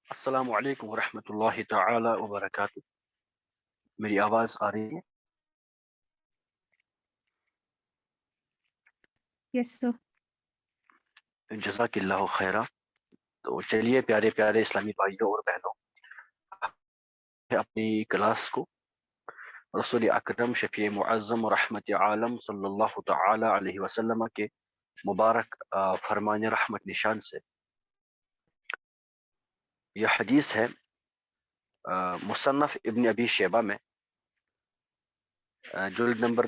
السلام علیکم ورحمۃ اللہ تعالی وبرکاتہ. میری آواز آ رہی یس سر. ہے؟ جزاک اللہ خیرہ. تو چلیے پیارے پیارے اسلامی بھائیوں اور بہنوں، اپنی کلاس کو رسول اکرم شفیع معظم و رحمت عالم صلی اللہ تعالی علیہ وسلم کے مبارک فرمان رحمت نشان سے یہ حدیث ہے مصنف ابن ابی شیبہ میں، جلد نمبر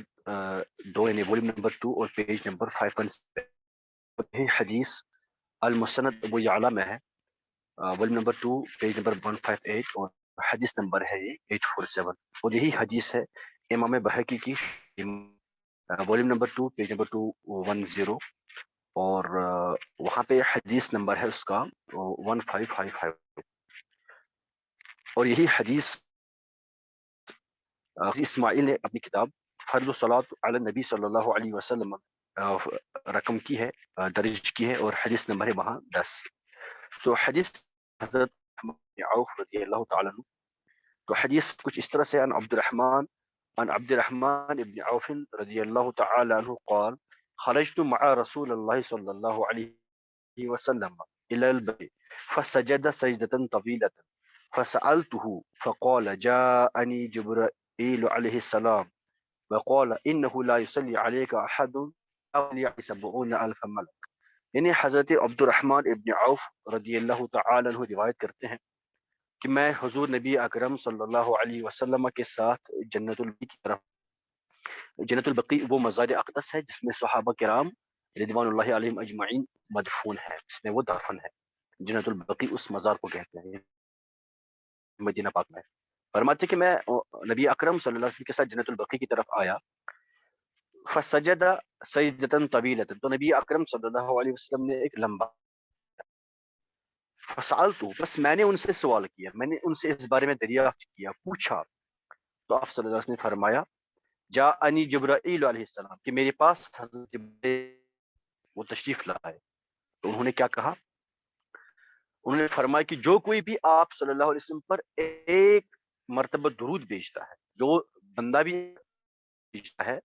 2 یعنی وولیم نمبر 2 اور پیج نمبر 517. یہ حدیث المسند ابو یعلا میں ہے، ولیم نمبر 2 پیج نمبر 158، اور حدیث نمبر ہے یہ 847. اور یہی حدیث ہے امام بحقی کی ولیم نمبر 2 پیج نمبر 210، اور وہاں پہ حدیث نمبر ہے اس کا 1555. اور یہی حدیث اسماعیل نے اپنی کتاب فرض الصلاۃ علی النبی صلی اللہ علیہ وسلم رقم کی ہے، درج کی ہے، اور حدیث نمبر ہے وہاں 10. تو حدیث حضرت عوف رضی اللہ تعالیٰ عنہ، تو حدیث کچھ اس طرح سے عن عبد الرحمن ابن عوف رضی اللہ تعالی عنہ قال خرجت مع رسول اللہ صلی اللہ علیہ وسلم الى البيت فسجد سجدة طويلة فسألته فقال جاءني جبرائيل عليه السلام وقال إنه لا يصلي عليك أحد أولي 70,000 ملك. یعنی حضرت عبد الرحمن ابن عوف رضی اللہ تعالی عنہ روایت کرتے ہیں کہ میں حضور نبی اکرم صلی اللہ علیہ وسلم کے ساتھ جنت البقیع کی طرف. جنت البقیع وہ مزار اقدس ہے جس میں صحابہ کرام رضوان اللہ علیہم اجمعین مدفون ہے، جس میں وہ دفن ہے. جنت البقیع اس مزار کو کہتے ہیں، مدینہ پاک میں. فرماتے کہ میں نبی اکرم صلی اللہ علیہ وسلم کے ساتھ جنت البقیع کی طرف آیا، فسجد سجدۃ طویلۃ، تو نبی اکرم صلی اللہ علیہ وسلم نے ایک لمبا، فسألت، بس میں نے ان سے سوال کیا، میں نے ان سے اس بارے میں دریافت کیا، پوچھا. تو آپ صلی اللہ علیہ وسلم نے فرمایا جاءنی جبرائیل علیہ السلام، کہ میرے پاس حضرت جبرائیل وہ تشریف لائے. تو انہوں نے کیا کہا؟ انہوں نے فرمایا کہ جو کوئی بھی آپ صلی اللہ علیہ وسلم پر ایک مرتبہ درود بھیجتا ہے، جو بندہ بھی بھیجتا ہے،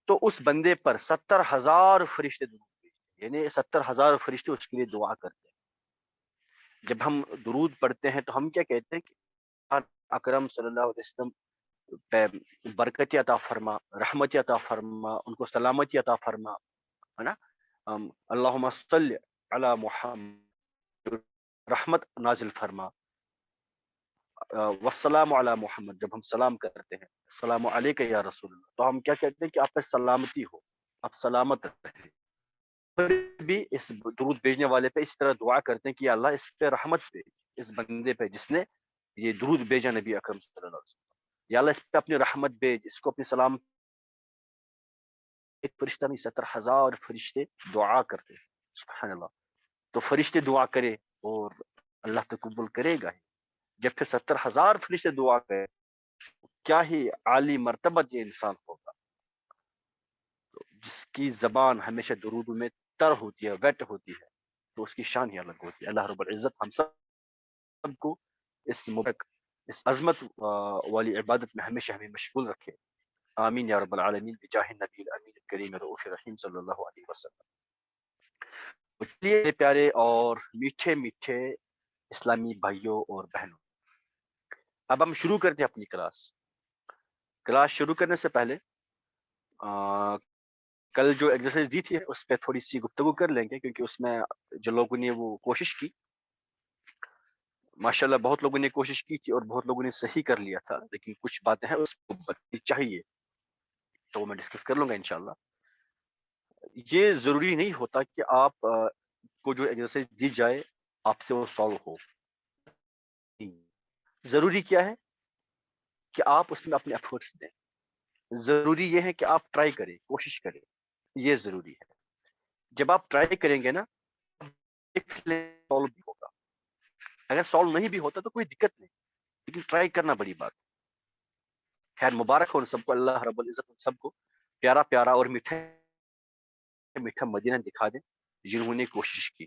تو اس بندے پر 70,000 فرشتے درود بھیجتے ہیں، یعنی 70,000 فرشتے اس کے لیے دعا کرتے ہیں. جب ہم درود پڑھتے ہیں تو ہم کیا کہتے ہیں کہ اکرم صلی اللہ علیہ وسلم پہ برکت عطا فرما، رحمت عطا فرما، ان کو سلامتی عطا فرما، ہے نا. اللہم صلی علی محمد، رحمت نازل فرما. والسلام علی محمد، جب ہم سلام کرتے ہیں السلام علیکہ یا رسول اللہ، تو ہم کیا کہتے ہیں کہ آپ پہ سلامتی ہو، آپ سلامت رہیں. پھر بھی اس درود بھیجنے والے پہ اس طرح دعا کرتے ہیں کہ اللہ اس پہ رحمت بھیج، اس بندے پہ جس نے یہ درود بھیجا نبی اکرم صلی اللہ علیہ وسلم، یا اللہ اس پہ اپنی رحمت بھیج، اس کو اپنی سلام. ایک فرشتہ نہیں، 70,000 فرشتے دعا کرتے ہیں. سبحان اللہ. تو فرشتے دعا کرے اور اللہ تقبل کرے گا ہی. جب پھر 70,000 فرشتے دعا کرے، کیا ہی عالی مرتبہ یہ انسان ہوگا تو جس کی زبان ہمیشہ درود میں تر ہوتی ہے، ویٹ ہوتی ہے، تو اس کی شان ہی الگ ہوتی ہے. اللہ رب العزت ہم سب کو اس مبارک، اس عظمت والی عبادت میں ہمیشہ ہمیں مشغول رکھے. آمین یا رب العالمین بجاہ النبی الامین الکریم رؤوف رحیم صلی اللہ علیہ وسلم. چلیے پیارے اور میٹھے میٹھے اسلامی بھائیوں اور بہنوں، اب ہم شروع کرتے ہیں اپنی کلاس شروع کرنے سے پہلے کل جو ایکسرسائز دی تھی اس پہ تھوڑی سی گفتگو کر لیں گے، کیونکہ اس میں جو لوگوں نے وہ کوشش کی، ماشاءاللہ بہت لوگوں نے کوشش کی تھی اور بہت لوگوں نے صحیح کر لیا تھا، لیکن کچھ باتیں ہیں اس کو بدلنی چاہیے، تو وہ میں ڈسکس کر لوں گا انشاءاللہ. یہ ضروری نہیں ہوتا کہ آپ کو جو ایکسرسائز دی جائے آپ سے وہ سالو ہو. ضروری کیا ہے کہ آپ اس میں اپنے ایفرٹس دیں. ضروری یہ ہے کہ آپ ٹرائی کریں، کوشش کریں، یہ ضروری ہے. جب آپ ٹرائی کریں گے نا، سالو بھی ہوگا. اگر سالو نہیں بھی ہوتا تو کوئی دقت نہیں، لیکن ٹرائی کرنا بڑی بات. خیر مبارک ہو ان سب کو، اللہ رب العزت ان سب کو پیارا پیارا اور میٹھا میٹھا مدینہ دکھا دیں جنہوں نے کوشش کی.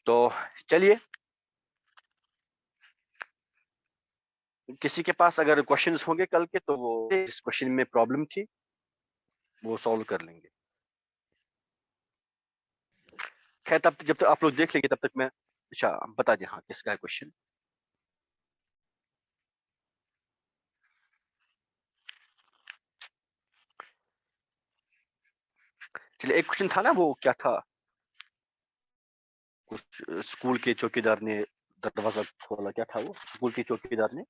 تو چلیے کسی کے پاس اگر کوشچنز ہوں گے کل کے تو وہ جس کوشچن میں پرابلم تھی وہ سالو کر لیں گے. خیر تب جب تک آپ لوگ دیکھ لیں گے تب تک میں اچھا بتا دیں ہاں کس کا ہے کوشچن. چلیے ایک کوشچن تھا نا وہ کیا تھا کچھ اسکول کے چوکیدار نے دروازہ کھولا کیا تھا وہ اسکول کے چوکیدار نے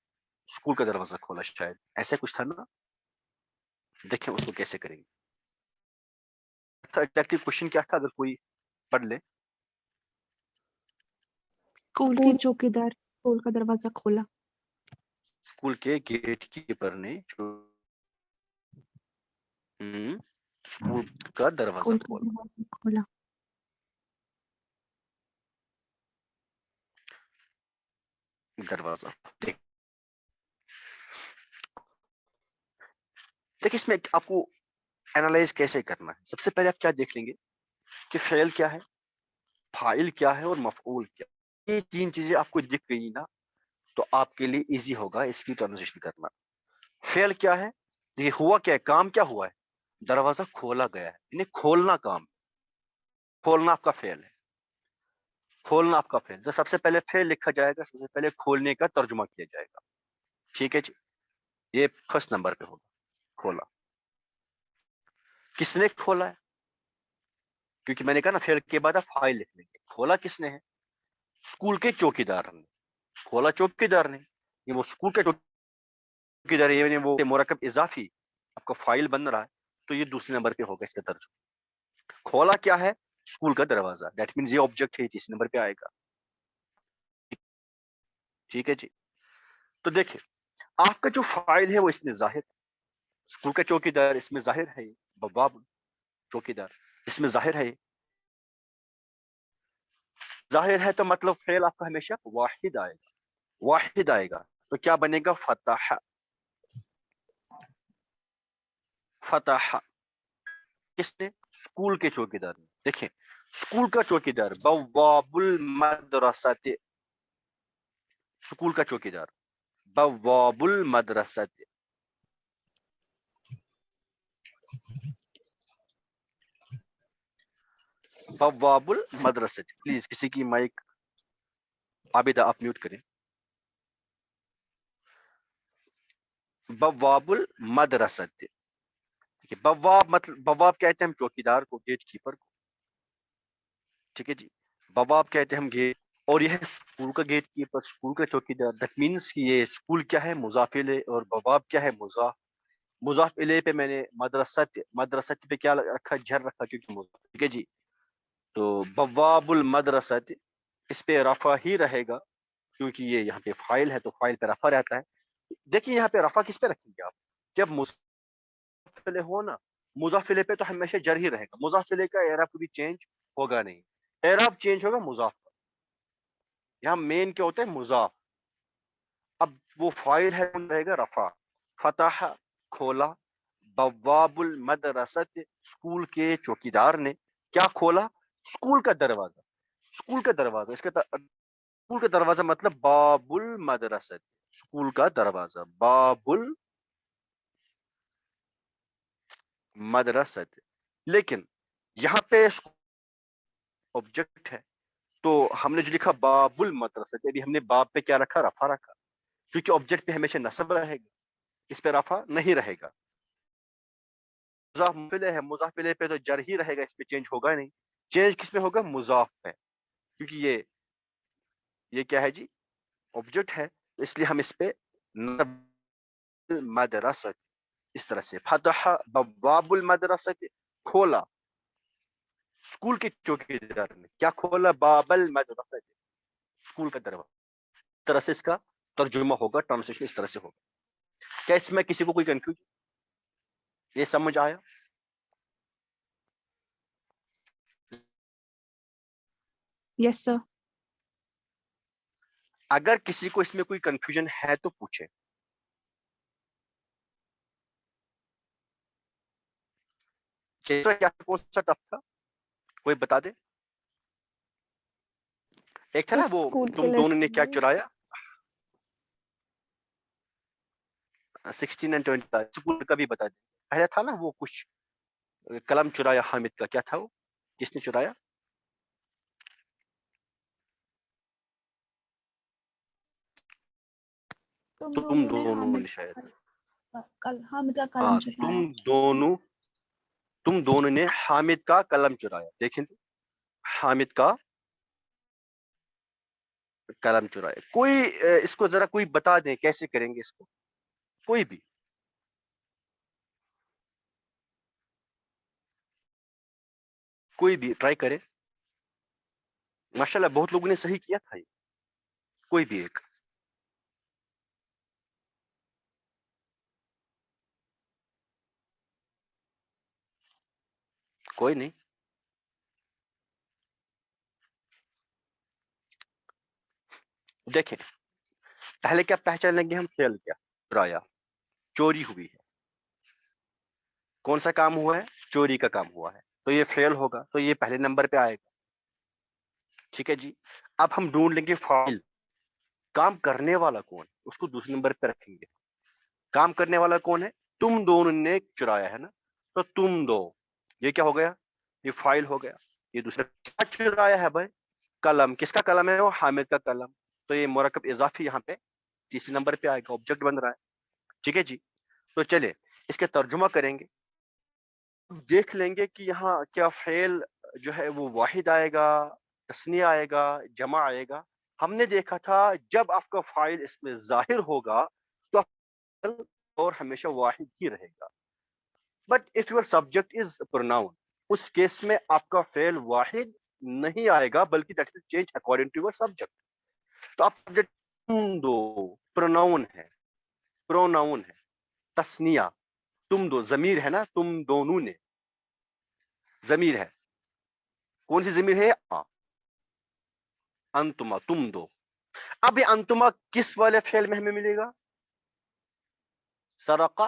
اسکول کا دروازہ کھولا شاید ایسے کچھ تھا نا. دیکھیں اس کو کیسے کریں گے. ایگزیکٹلی کوشچن کیا تھا اگر کوئی پڑھ لے. اسکول کے چوکیدار اسکول کا دروازہ کھولا. اسکول کے گیٹ کیپر نے اسکول کا دروازہ اسکول کا کھولا. دروازہ کھولا. دروازہ دیکھ اس میں آپ کو اینالائز کیسے کرنا ہے. سب سے پہلے آپ کیا دیکھ لیں گے کہ فعل کیا ہے فاعل کیا ہے اور مفعول کیا. یہ تین چیزیں آپ کو دکھ گئی نا تو آپ کے لیے ایزی ہوگا اس کی ٹرانزیشن کرنا. فعل کیا ہے یہ ہوا کیا ہے کام کیا ہوا ہے دروازہ کھولا گیا ہے یعنی کھولنا کام کھولنا آپ کا فعل ہے. کھولنا آپ کا فعل تو سب سے پہلے فعل لکھا جائے گا سب سے پہلے کھولنے کا ترجمہ کیا جائے گا. ٹھیک ہے جی یہ فرسٹ نمبر پہ ہوگا کھولا. کس نے کھولا ہے کیونکہ میں نے کہا نا فعل کے بعد آپ فاعل لکھ لیں گے. کھولا کس نے ہے اسکول کے چوکیدار نے. کھولا چوکیدار نے یہ وہ اسکول کے چوکیدار یعنی وہ مرکب اضافی آپ کا فاعل بن رہا ہے تو یہ دوسرے نمبر پہ ہوگا اس کا ترجمہ. کھولا کیا ہے اسکول کا دروازہ دیٹ مینز یہ آبجیکٹ ہے تیسرے نمبر پہ آئے گا. ٹھیک ہے جی تو دیکھیں آپ کا جو فاعل ہے وہ اس میں ظاہر اسکول کا چوکیدار اس میں ظاہر ہے بواب چوکیدار اس میں ظاہر ہے. ظاہر ہے تو مطلب فعل آپ کا ہمیشہ واحد آئے گا. واحد آئے گا تو کیا بنے گا فتح. فتح کس نے اسکول کے چوکیدار نے. دیکھیں اسکول کا چوکیدار بواب المدرسۃ اسکول کا چوکیدار بواب المدرسۃ. بواب المدرسۃ پلیز کسی کی مائک عابدہ آپ میوٹ کریں. بواب المدرسۃ بواب مطلب بواب کہتے ہیں ہم چوکیدار کو گیٹ کیپر کو. ٹھیک ہے جی بواب کہتے ہیں ہم گیٹ اور یہ ہے اسکول کا گیٹ کیپر اسکول کا چوکیدار. دیٹ مینس کہ یہ اسکول کیا ہے مضاف الیہ اور بواب کیا ہے مضاف. مضاف الیہ پہ میں نے مدرسۃ پہ کیا رکھا جھر رکھا کیونکہ مضاف. ٹھیک ہے جی تو بواب المدرسۃ اس پہ رفع ہی رہے گا کیونکہ یہ یہاں پہ فاعل ہے تو فاعل پہ رفع رہتا ہے. دیکھیے یہاں پہ رفع کس پہ رکھیں گے آپ جب مضاف الیہ ہو نا مضاف الیہ پہ تو ہمیشہ جر ہی رہے گا. مضاف الیہ کا اعراب کبھی چینج ہوگا نہیں. اعراب چینج ہوگا مضاف کا. یہاں مین کیا ہوتا ہے مضاف. اب وہ فاعل ہے رہے گا رفع. فتح کھولا بواب المدرسۃ اسکول کے چوکیدار نے کیا کھولا اسکول کا دروازہ. اسکول کا دروازہ اس کا اسکول کا دروازہ مطلب باب المدرسۃ اسکول کا دروازہ باب المدرسۃ. لیکن یہاں پہ آبجیکٹ ہے تو ہم نے جو لکھا باب المدرسۃ ابھی ہم نے باب پہ کیا رکھا رفع رکھا کیونکہ آبجیکٹ پہ ہمیشہ نصب رہے گا اس پہ رفع نہیں رہے گا. مضاف الیہ ہے مضاف الیہ پہ تو جر ہی رہے گا اس پہ چینج ہوگا نہیں. چینج کس میں ہوگا مضاف پہ کیونکہ یہ کیا ہے جی آبجیکٹ ہے اس لیے ہم اس پہ مدرسۃ اس طرح سے فتح بواب المدرسۃ کھولا اسکول کے چوکیدار نے کیا کھولا باب المدرسۃ اسکول کا دروازہ. اس طرح سے اس کا ترجمہ ہوگا ٹرانسلیشن اس طرح سے ہوگا. کیا اس میں کسی کو کوئی کنفیوژن یہ سمجھ آیا. یس سر. اگر کسی کو اس میں کوئی کنفیوژن ہے تو پوچھے. کون سا ٹف تھا کوئی بتا دے. ایک تھا نا وہ تم دونوں نے کیا چرایا 16 and 20 اسکول کا بھی بتا دیں. پہلے تھا نا وہ کچھ قلم چرایا حامد کا, کیا تھا وہ, کس نے چرایا؟ تم دونوں نے شاید, حامد کا ہاں قلم چرایا. تم دونوں نے حامد کا قلم چرایا. دیکھیں تو حامد کا قلم چرایا. کوئی اس کو ذرا کوئی بتا دیں کیسے کریں گے اس کو, کوئی بھی. کوئی بھی ٹرائی کرے. ماشاءاللہ بہت لوگوں نے صحیح کیا تھا یہ. کوئی بھی ایک. کوئی نہیں. دیکھیں پہلے کیا پہچان لیں گے ہم, فعل کیا چرایا, چوری ہوئی ہے. کون سا کام ہوا ہے؟ چوری کا کام ہوا ہے, تو یہ فعل ہوگا, تو یہ پہلے نمبر پہ آئے گا. ٹھیک ہے جی. اب ہم ڈھونڈ لیں گے فاعل, کام کرنے والا کون, اس کو دوسرے نمبر پہ رکھیں گے. کام کرنے والا کون ہے؟ تم دونوں نے چرایا ہے نا, تو تم دو, یہ کیا ہو گیا؟ یہ فاعل ہو گیا. یہ دوسرا کیا چرایا ہے بھائی؟ قلم. کس کا قلم ہے وہ؟ حامد کا قلم. تو یہ مرکب اضافی یہاں پہ تیسرے نمبر پہ آئے گا, آبجیکٹ بن رہا ہے. ٹھیک ہے جی. تو چلے اس کے ترجمہ کریں گے, دیکھ لیں گے کہ یہاں کیا فعل جو ہے وہ واحد آئے گا, تثنیہ آئے گا, جمع آئے گا. ہم نے دیکھا تھا جب آپ کا فاعل اس میں ظاہر ہوگا تو اور ہمیشہ واحد ہی رہے گا. But if your subject is pronoun, اس کیس میں آپ کا فعل واحد نہیں آئے گا بلکہ that will change according to your subject. تو آپ تم دو پروناؤن ہے, پروناؤن ہے, تثنیہ, تم دو ضمیر ہے نا, تم دونوں نے ضمیر ہے. کون سی ضمیر ہے؟ انتما, تم دو. اب یہ انتما کس والے فعل میں ہمیں ملے گا؟ سرقا,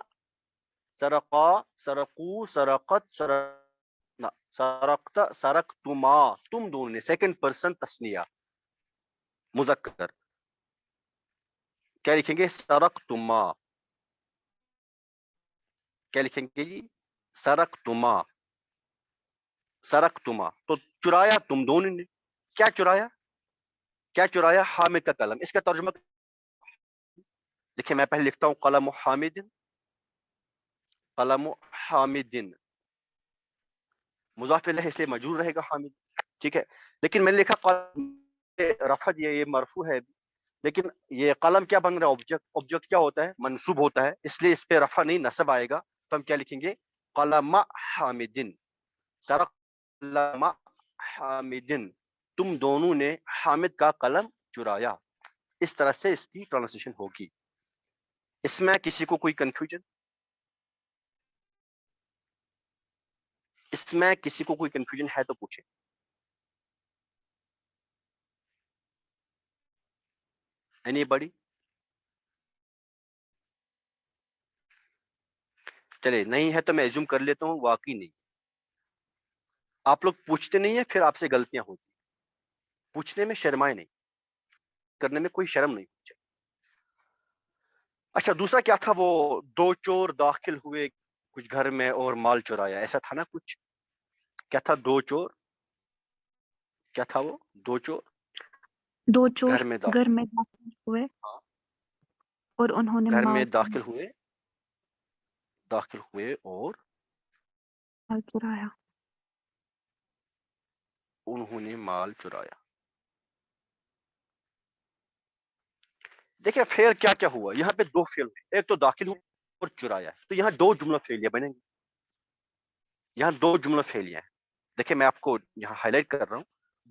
سرقا, سرقو, سرقت, سرقت, سرقتما, تم دونوں نے. سیکنڈ پرسن تثنیہ مذکر. کیا لکھیں گے؟ سرقتما. کیا لکھیں گے جی؟ سرقتما, سرقتما. تو چرایا تم دونوں نے. کیا چرایا؟ کیا چرایا؟ حامد کا قلم. اس کا ترجمہ دیکھیں, میں پہلے لکھتا ہوں قلم حامد, قلم حامد, مضاف الیہ اس لیے مجرور رہے گا حامد. ٹھیک ہے. لیکن میں نے لکھا قلم رفع, یہ مرفوع ہے, لیکن یہ قلم کیا بن رہا ہے؟ آبجیکٹ. آبجیکٹ کیا ہوتا ہے؟ منصوب ہوتا ہے, اس لیے اس پہ رفع نہیں نصب آئے گا. تو ہم کیا لکھیں گے؟ قلم حامد, سرق قلم حامد, تم دونوں نے حامد کا قلم چرایا. اس طرح سے اس کی ٹرانسلیشن ہوگی. اس میں کسی کو کوئی کنفیوژن؟ اس میں کسی کو کوئی کنفیوژن ہے تو پوچھیں. اینی بڑی؟ چلے نہیں ہے تو میں ایزوم کر لیتا ہوں واقعی نہیں. آپ لوگ پوچھتے نہیں ہیں, پھر آپ سے غلطیاں ہوتی. پوچھنے میں شرمائے نہیں, کرنے میں کوئی شرم نہیں. اچھا دوسرا کیا تھا وہ؟ دو چور داخل ہوئے کچھ گھر میں اور مال چرایا, ایسا تھا نا کچھ. کیا تھا؟ دو چور. کیا تھا وہ؟ دو چور دو چور گھر میں گھر میں داخل ہوئے ہاں, اور انہوں نے گھر میں مال داخل ہوئے اور چرایا. انہوں نے مال چرایا. دیکھیں فعل کیا کیا ہوا یہاں پہ؟ دو فعل, ایک تو داخل ہوا اور چرایا. تو یہاں دو جملہ فعلیہ بنیں گے. یہاں دو جملہ فعلیہ ہیں. دیکھیں میں آپ کو یہاں ہائی لائٹ کر رہا ہوں.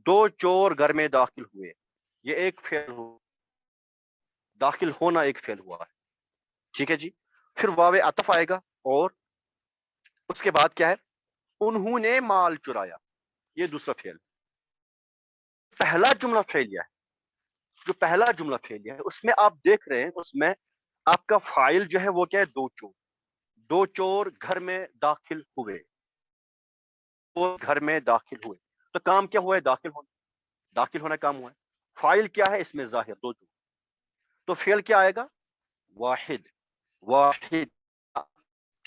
دو چور گھر میں داخل ہوئے, یہ ایک فعل ہو, داخل ہونا ایک فعل ہوا ہے. ٹھیک ہے جی. پھر واو عطف آئے گا, اور اس کے بعد کیا ہے؟ انہوں نے مال چرایا, یہ دوسرا فعل. پہلا جملہ فعلیہ ہے, جو پہلا جملہ فعلیہ ہے اس میں آپ دیکھ رہے ہیں, اس میں آپ کا فاعل جو ہے وہ کیا ہے؟ دو چور. دو چور گھر میں داخل ہوئے, وہ گھر میں داخل ہوئے. تو کام کیا ہوا ہے؟ داخل ہونا. داخل ہونا کام ہوا ہے. فائل کیا ہے اس میں ظاہر دو جو، تو فعل کیا آئے گا واحد، واحد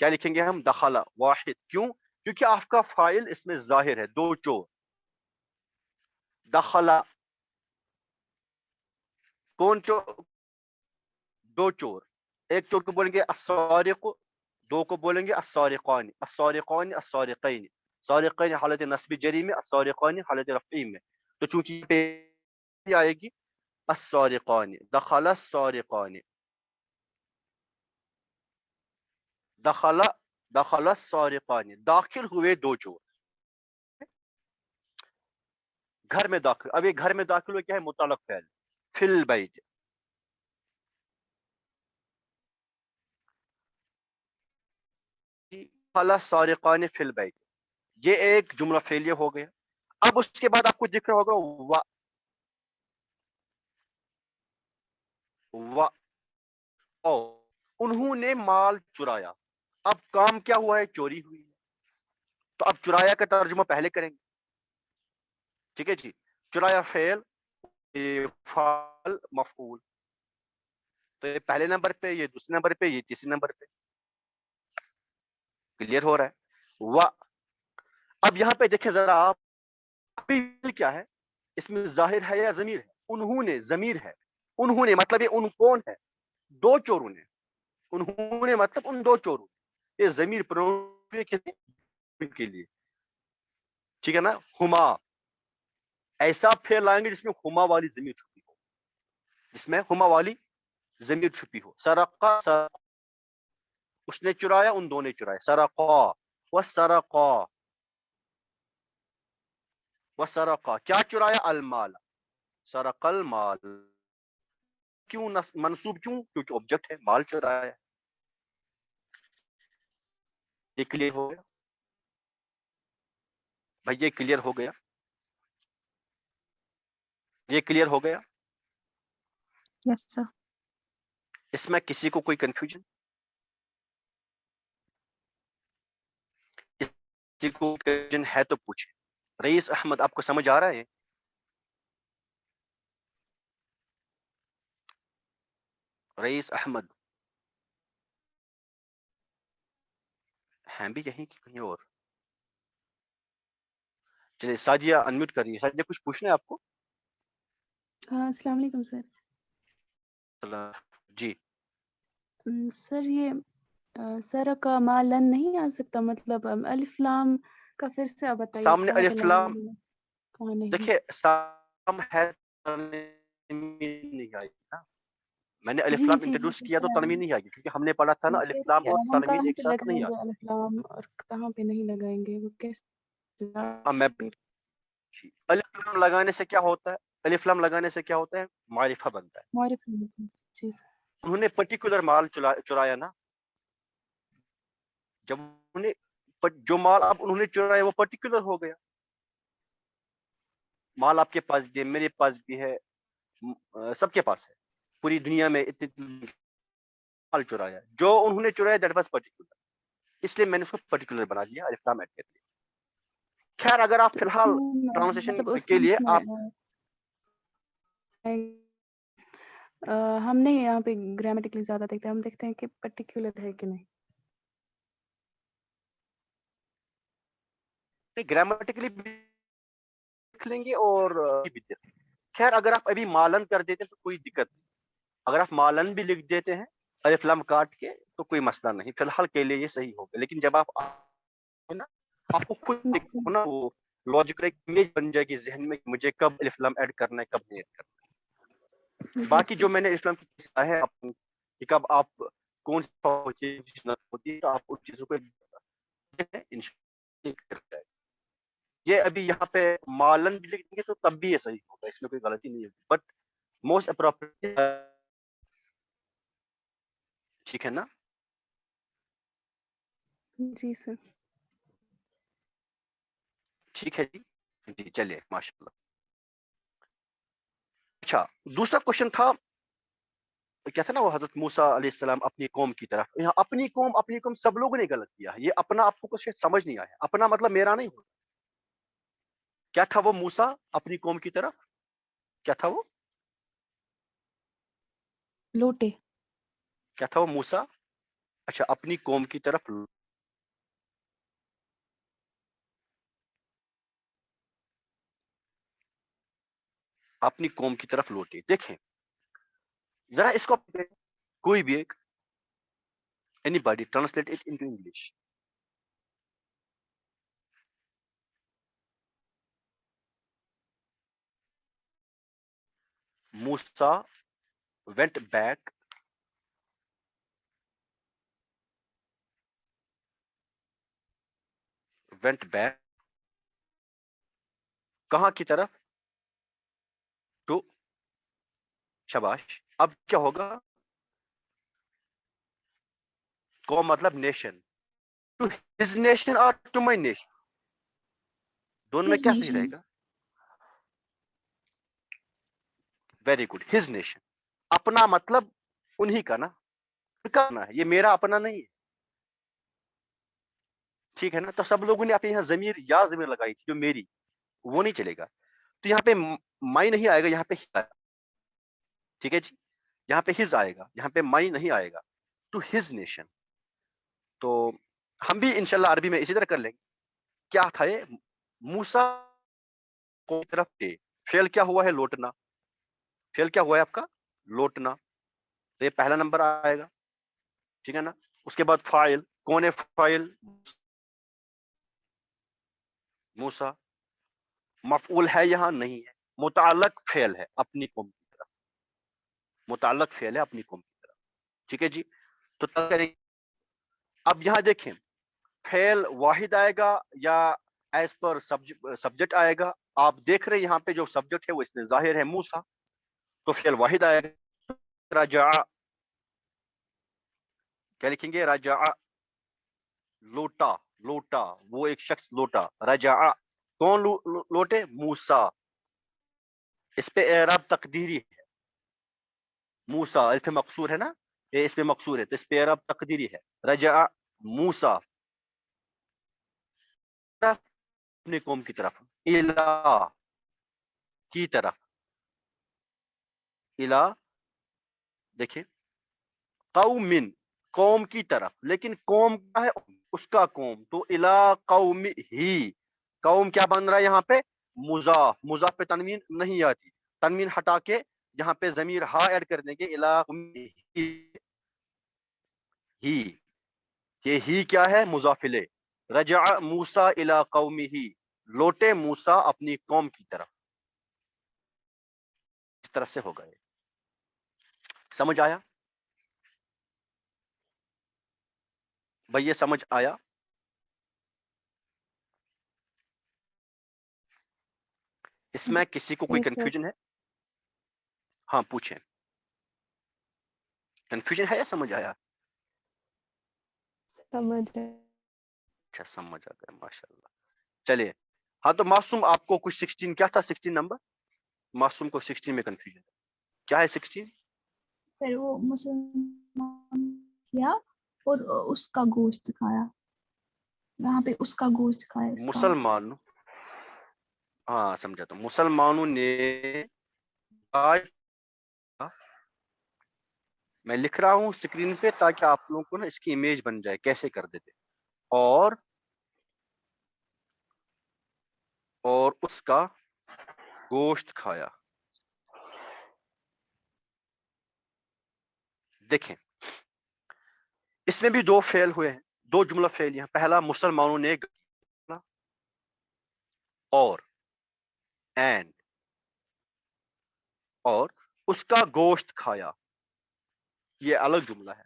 کیا لکھیں گے ہم دخل واحد، کیوں؟ کیونکہ آپ کا فائل اس میں ظاہر ہے دو چور، دخل کون چور؟ دو چور، ایک چور کو بولیں گے السارق، دو کو بولیں گے السارقان، السارقان السارقین، سارقین حالت نصب جری میں، السارقان حالت رفعی میں، تو چونکہ پہ آئے گی السارقان، دخل السارقان، دخل دخل السارقان، داخل ہوئے دو چور گھر میں داخل، اب یہ گھر میں داخل ہوئے کیا ہے متعلق فعل فی البیت، دخل السارقان فی البیت، یہ ایک جملہ فعلیہ ہو گیا۔ اب اس کے بعد آپ کو دکھ رہا ہوگا انہوں نے مال چرایا، اب کام کیا ہوا ہے چوری ہوئی ہے، تو اب چرایا کا ترجمہ پہلے کریں گے، ٹھیک ہے جی، چرایا فعل فعل مفعول، تو یہ پہلے نمبر پہ، یہ دوسرے نمبر پہ، یہ تیسرے نمبر پہ، کلیئر ہو رہا ہے؟ اب یہاں پہ دیکھیں ذرا آپ کیا ہے اس میں ظاہر ہے یا ضمیر ہے؟ انہوں نے ضمیر ہے، انہوں نے مطلب یہ ان کون ہے؟ دو چوروں نے، انہوں نے مطلب ان دو چوروں نے، یہ ضمیر پروناؤن کسی کے لیے، ٹھیک ہے نا؟ ہما، ایسا پھر لائیں گے جس میں ہما والی ضمیر چھپی ہو، جس میں ہما والی ضمیر چھپی ہو، سرقا اس نے چرایا، ان دو نے چرایا، سرقا وسرقا وسرقا، کیا چرایا؟ المال، سرق المال، کیوں منصوب کیوں؟ کیونکہ آبجیکٹ ہے، مال چرایا ہے، یہ کلیئر ہو گیا بھائی؟ یہ کلیئر ہو گیا، یہ کلیئر ہو گیا؟ یس سر. اس میں کسی کو کوئی کنفیوژن؟ کسی کو کنفیوژن ہے تو پوچھیں۔ رئیس احمد آپ کو سمجھ آ رہا ہے؟ رئیس احمد ہیں بھی یہیں کہ کہیں اور؟ چلیے ساجیہ انمیوٹ کریے، ساجیہ کچھ پوچھنا ہے آپ کو؟ السلام علیکم سر. جی سر یہ سر کا مالن نہیں آ سکتا، مطلب الف لام کا پھر سے آپ بتائیے سامنے کہاں پہ الف لام، کہاں نہیں؟ دیکھیے سام ہے نہیں آئی نا، میں نے الف جی لام جی انٹروڈیوس کیا تو پتہ ہے، تنوین نہیں آئے گی، کیونکہ ہم نے پڑھا تھا نا الف لام اور ہم تنوین کہاں ایک پہ ساتھ لگائیں نہیں گے آتے۔ الف لام اور کہاں پہ نہیں لگائیں گے، وہ کیسے؟ میں الف لام لگانے سے کیا ہوتا ہے؟ الف لام لگانے سے کیا ہوتا ہے؟ معرفہ بنتا ہے۔ معرف جی انہوں نے پرٹیکولر مال چرایا نا، جب انہیں جو مال اب انہوں نے چرایا وہ پرٹیکولر ہو گیا، مال آپ کے پاس بھی ہے، میرے پاس بھی ہے، سب کے پاس ہے، پوری دنیا میں مال چرایا، جو انہوں نے چرایا دیٹ واز پرٹیکولر، اس لیے میں نے اس کو پرٹیکولر بنا دیا، الف لام ایڈ کر دیا۔ خیر اگر آپ فی الحال ٹرانسلیشن مطلب اس کے لیے میں آپ ہم نہیں یہاں پہ گرامیٹیکلی زیادہ دیکھتے ہیں، ہم دیکھتے ہیں کہ پرٹیکولر ہے کہ نہیں۔ گرامیٹیکلی لکھ لیں گے اور خیر اگر آپ ابھی مالن کر دیتے تو کوئی دقت نہیں، اگر آپ مالن بھی لکھ دیتے ہیں الف لام کاٹ کے تو کوئی مسئلہ نہیں، فی الحال کے لیے یہ صحیح ہوگا، لیکن جب آپ نا آپ کو خود دیکھو نا وہ لاجیکل ایک امیج بن جائے گی ذہن میں کہ مجھے کب الف لام ایڈ کرنا ہے کب نہیں ایڈ کرنا ہے۔ جی باقی سر. جو میں نے الف لام کی قصہ ہے کہ کب آپ کون سی ہوتی ہے تو آپ ان چیزوں کو یہ ابھی یہاں پہ مالن بھی لکھ دیں گے تو تب بھی یہ صحیح ہوگا، اس میں کوئی غلطی نہیں ہوگی، بٹ موسٹ اپروپریٹ ٹھیک ہے نا؟ جی سر. ٹھیک ہے جی، جی چلیے ماشاء اللہ۔ اچھا دوسرا کوشچن تھا کیا تھا نا، وہ حضرت موسیٰ علیہ السلام اپنی قوم کی طرف، یہاں اپنی قوم سب لوگوں نے غلط کیا ہے، یہ اپنا آپ کو کچھ سمجھ نہیں آیا، اپنا مطلب میرا نہیں ہوتا، کیا تھا وہ موسیٰ اپنی قوم کی طرف کیا تھا وہ؟ لوٹے. کیا تھا وہ موسیٰ؟ اچھا اپنی قوم کی طرف اپنی قوم کی طرف لوٹے. دیکھیں ذرا اس کو کوئی بھی ایک any body translate it into English. Musa went back کہاں کی طرف؟ ٹو. شاباش. اب کیا ہوگا؟ قوم مطلب نیشن. ٹو ہز نیشن اور ٹو مائی نیشن، دونوں میں His کیا صحیح nation. رہے گا؟ Very good. His nation. اپنا مطلب انہی کا نا، کرنا ہے، یہ میرا اپنا نہیں ہے. ٹھیک ہے نا؟ تو سب لوگوں نے اپنے یہاں ضمیر یا ضمیر لگائی تھی جو میری، وہ نہیں چلے گا. تو یہاں پہ مائی نہیں آئے گا، یہاں پہ ہز آئے گا. ٹھیک ہے جی، یہاں پہ ہز آئے گا، یہاں پہ مائی نہیں آئے گا. To his nation. تو ہم بھی انشاءاللہ عربی میں اسی طرح کر لیں گے. کیا تھا یہ؟ موسیٰ کو طرف تھے. فعل کیا ہوا ہے؟ لوٹنا. فعل کیا ہوا ہے آپ کا؟ لوٹنا. تو یہ پہلا نمبر آئے گا. ٹھیک ہے نا؟ اس کے بعد فاعل. کون ہے فاعل؟ موسیٰ. مفعول ہے یہاں؟ نہیں ہے. متعلق فعل ہے اپنی قوم کی طرف. متعلق فعل ہے اپنی قوم کی طرف. ٹھیک ہے جی. تو اب یہاں دیکھیں فعل واحد آئے گا یا ایز پر سبجیکٹ آئے گا. آپ دیکھ رہے ہیں یہاں پہ جو سبجیکٹ ہے وہ اس میں ظاہر ہے موسیٰ، تو فعل واحد آئے گا. رجع. کیا لکھیں گے؟ رجع. لوٹا. لوٹا، وہ ایک شخص لوٹا. رجع. کون لوٹے؟ موسیٰ. اس پہ اعراب تقدیری ہے. موسیٰ الف مقصور ہے نا، یہ اس پہ مقصور ہے تو اس پہ اعراب تقدیری ہے. رجع موسیٰ اپنی قوم کی طرف. الہ کی طرف. الہ دیکھیں قوم، قوم کی طرف. لیکن قوم کیا ہے؟ اس کا قوم. تو الہ قوم ہی. قوم کیا بن رہا ہے یہاں پہ؟ مضاف. مضاف پہ تنوین نہیں آتی، تنوین ہٹا کے یہاں پہ ضمیر ہا ایڈ کر دیں گے. الہ قوم ہی. یہ ہی کیا ہے؟ مضاف الیہ. رجع موسیٰ الی قومہ، لوٹے موسیٰ اپنی قوم کی طرف. اس طرح سے ہوگا. یہ سمجھ آیا بھائی؟ یہ سمجھ آیا؟ اس میں کسی کو کوئی Yes, sir. کنفیوژن ہے؟ ہاں پوچھیں. کنفیوژن ہے یا سمجھ آیا؟ سمجھ گئے. اچھا سمجھ آ گیا، ماشاء اللہ. چلیے ہاں. تو معصوم آپ کو کچھ 16 کیا تھا؟ 16 نمبر معصوم کو 16 میں کنفیوژن کیا ہے؟ 16 سر وہ مسلمان کیا اور اس کا گوشت کھایا، یہاں پہ اس کا گوشت کھایا. اس کا مسلمان. ہاں سمجھا. تو مسلمانوں نے میں لکھ رہا ہوں اسکرین پہ تاکہ آپ لوگوں کو نا اس کی امیج بن جائے کیسے کر دیتے. اور اس کا گوشت کھایا. دیکھیں اس میں بھی دو فعل ہوئے ہیں، دو جملہ فعل ہیں. پہلا مسلمانوں نے اور اینڈ اور اس کا گوشت کھایا. یہ الگ جملہ ہے،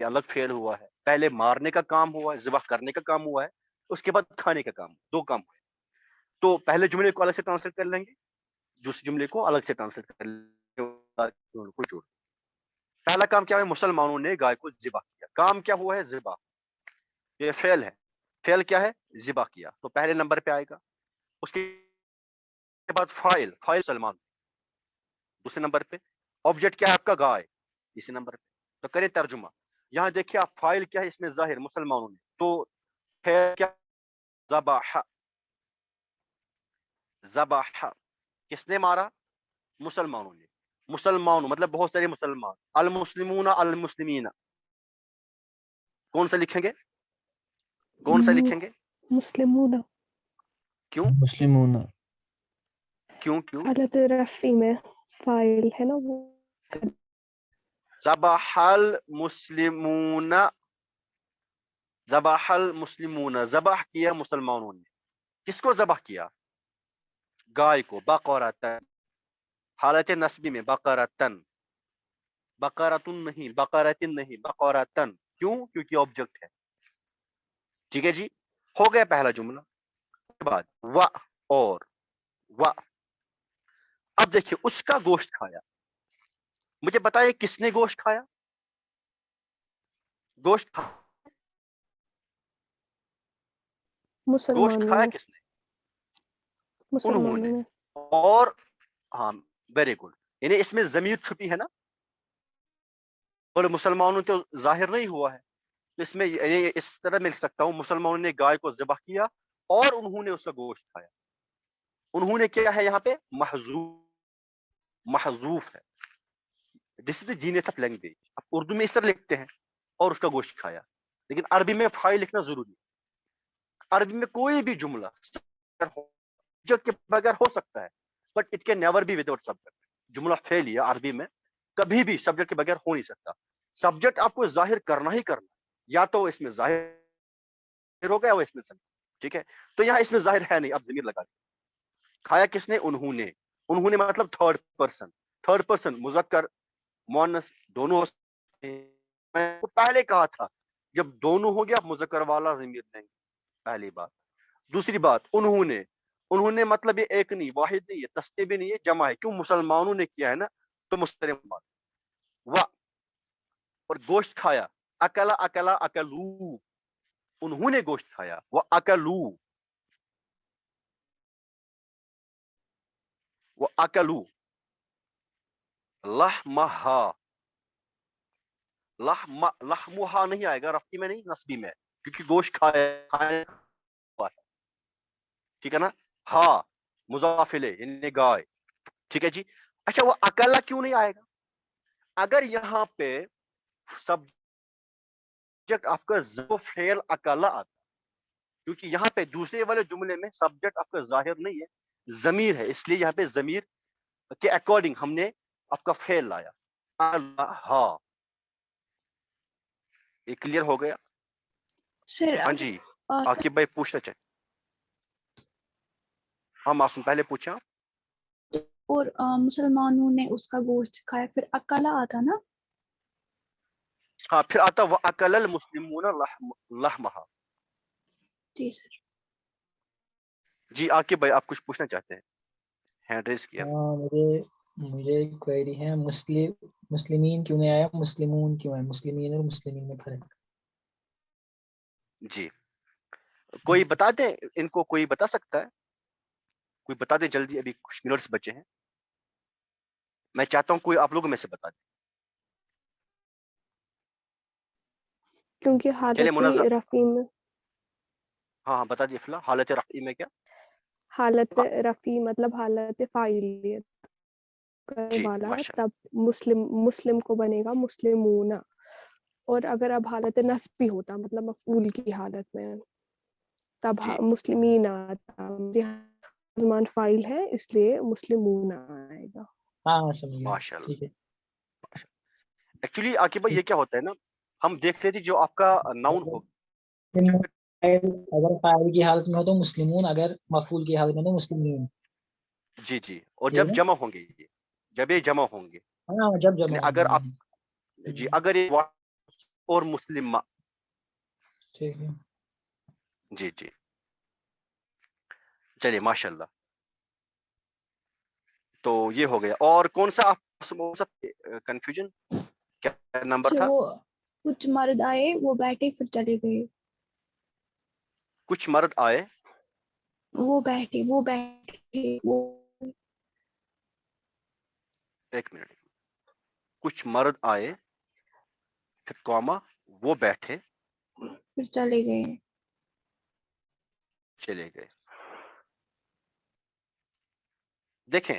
یہ الگ فعل ہوا ہے. پہلے مارنے کا کام ہوا ہے، ذبح کرنے کا کام ہوا ہے، اس کے بعد کھانے کا کام. دو کام ہوئے. تو پہلے جملے کو الگ سے ٹرانسلیٹ کر لیں گے، دوسرے جملے کو الگ سے ٹرانسلیٹ کر لیں گے. پہلا کام کیا ہے؟ مسلمانوں نے گائے کو ذبح کیا. کام کیا ہوا ہے؟ ذبح. یہ فعل ہے. فعل کیا ہے؟ ذبح کیا. تو پہلے نمبر پہ آئے گا. اس کے بعد فاعل. فاعل سلمان دوسرے نمبر پہ. آبجیکٹ کیا ہے آپ کا؟ گائے تیسرے نمبر پہ. تو کریں ترجمہ. یہاں دیکھیے آپ فاعل کیا ہے اس میں ظاہر؟ مسلمانوں نے. تو فعل کیا؟ ذبح. ذبح کس نے مارا؟ مسلمانوں نے. مسلمان مطلب بہت سارے مسلمان. المسلمون المسلمین کون سا لکھیں گے؟ کون سا لکھیں گے؟ مسلمون. کیوں مسلمون. کیوں کیوں؟ حالت رفعی میں فاعل ہے نا وہ. ذبح المسلمون، ذبح المسلمون، ذبح کیا مسلمانوں نے. کس کو ذبح کیا؟ گائے کو. بقرۃ حالت نصبی میں بقرۃ، بقرۃ نہیں، بقرۃ نہیں، بقرۃ. کیوں؟ کیونکہ آبجیکٹ ہے. ٹھیک ہے جی، ہو گیا پہلا جملہ. اس کے بعد و اور و. اب دیکھیے اس کا گوشت کھایا. مجھے بتائیے کس نے گوشت کھایا؟ گوشت گوشت کھایا کس نے؟ انہوں نے. اور ہاں ویری گڈ، یعنی اس میں ضمیر چھپی ہے نا، اور مسلمانوں تو ظاہر نہیں ہوا ہے. تو اس میں یعنی اس طرح میں لکھ سکتا ہوں مسلمانوں نے گائے کو ذبح کیا اور انہوں نے اس کا گوشت کھایا. انہوں نے کیا ہے یہاں پہ؟ محذوف، محذوف ہے. دس از دی جینیس آف لینگویج. اب اردو میں اس طرح لکھتے ہیں اور اس کا گوشت کھایا، لیکن عربی میں فاعل لکھنا ضروری ہے. عربی میں کوئی بھی جملہ جو کے بغیر ہو سکتا ہے، but it can never be without subject. جملہ فعل ہے عربی میں کبھی بھی سبجیکٹ کے بغیر ہو نہیں سکتا. سبجیکٹ آپ کو ظاہر کرنا ہی کرنا، یا تو اس میں ظاہر ہو گیا وہ اس میں ضمیر. ٹھیک ہے، تو یہاں اس میں ظاہر ہے نہیں، اب ضمیر لگا دیں. کھایا کس نے؟ انہوں نے. انہوں نے مطلب تھرڈ پرسن. تھرڈ پرسن مذکر مؤنث دونوں ہو سکتے ہیں. میں پہلے کہا تھا جب دونوں ہو گیا مذکر والا ضمیر دیں گے، پہلی بات. دوسری بات انہوں نے مطلب یہ ایک نہیں، واحد نہیں ہے، تسنیہ بھی نہیں ہے، جمع ہے. کیوں؟ مسلمانوں نے کیا ہے نا، تو مستتر بات. و اور گوشت کھایا. اکلا اکلا اکلو، انہوں نے گوشت کھایا. وہ اکلو، وہ اکلو. لحمہا، لحمہا نہیں آئے گا، رفعی میں نہیں نصبی میں، کیونکہ گوشت کھایا. ٹھیک ہے نا. ہاں مضاف الیہ یعنی گائے. ٹھیک ہے جی. اچھا وہ اکلا کیوں نہیں آئے گا؟ اگر یہاں پہ سبجیکٹ آپ کا فعل اکلا آتا، کیونکہ یہاں پہ دوسرے والے جملے میں سبجیکٹ آپ کا ظاہر نہیں ہے، ضمیر ہے، اس لیے یہاں پہ ضمیر کے اکارڈنگ ہم نے آپ کا فعل لایا. ہاں یہ کلیئر ہو گیا؟ سر ہاں جی عاقب بھائی پوچھنا چاہیے. ہاں معصوم پہلے پوچھا. اور مسلمانوں نے اس کا گوشت کھایا، پھر اکلا آتا نا. ہاں پھر آتا وہ اکل المسلمون لحمہا. جی سر. جی عاقب بھائی آپ کچھ پوچھنا چاہتے ہیں؟ ہینڈ ریز کیا. ہاں مجھے کوئری ہے، مسلمین کیوں نہیں آیا، مسلمون کیوں ہے؟ مسلمین اور مسلمین میں فرق. جی کوئی بتا دیں ان کو، کوئی بتا سکتا ہے؟ کوئی بتا دے جلدی، ابھی کچھ منٹس بچے ہیں. میں چاہتا ہوں کوئی آپ لوگوں میں سے بتا دے. کیونکہ چلے حالت منظم. رفع میں، ہاں بتا دیے فلاں حالت رفعی میں کیا؟ حالت رفع مطلب حالت فاعلیت جی والا، ماشاء تب مسلم کو بنے گا مسلمون. اور اگر اب حالت نصبی ہوتا مطلب مفعول کی حالت میں، تب جی مسلمین آتا. مسلمان فاعل ہے اس لیے مسلمون آئے گا. ہاں سمجھ گیا. ماشاء اللہ. ٹھیک ہے. ایکچولی عاقب بھائی یہ کیا ہوتا ہے نا، ہم دیکھ رہے تھے جو آپ کا ناؤن ہو. اگر فاعل کی حالت میں ہو تو مسلمون، اگر مفعول کی حالت میں تو مسلمین. جی جی، اور ٹھیک جب ہے. جمع ہوں گے یہ، جب یہ جمع ہوں گے، ہاں جب یعنی جمع اگر آپ ہوگی. جی اگر یہ اور مسلمہ. ٹھیک ہے. جی جی چلیے ماشاء اللہ. تو یہ ہو گیا. اور کون سا کنفیوژن کیا نمبر پھر تھا؟ وہ کچھ مرد آئے، وہ بیٹھے پھر چلے گئے. کچھ مرد آئے، وہ بیٹھے وہ ایک منٹ. کچھ مرد آئے پھر کوما، وہ بیٹھے پھر چلے گئے. چلے گئے. دیکھیں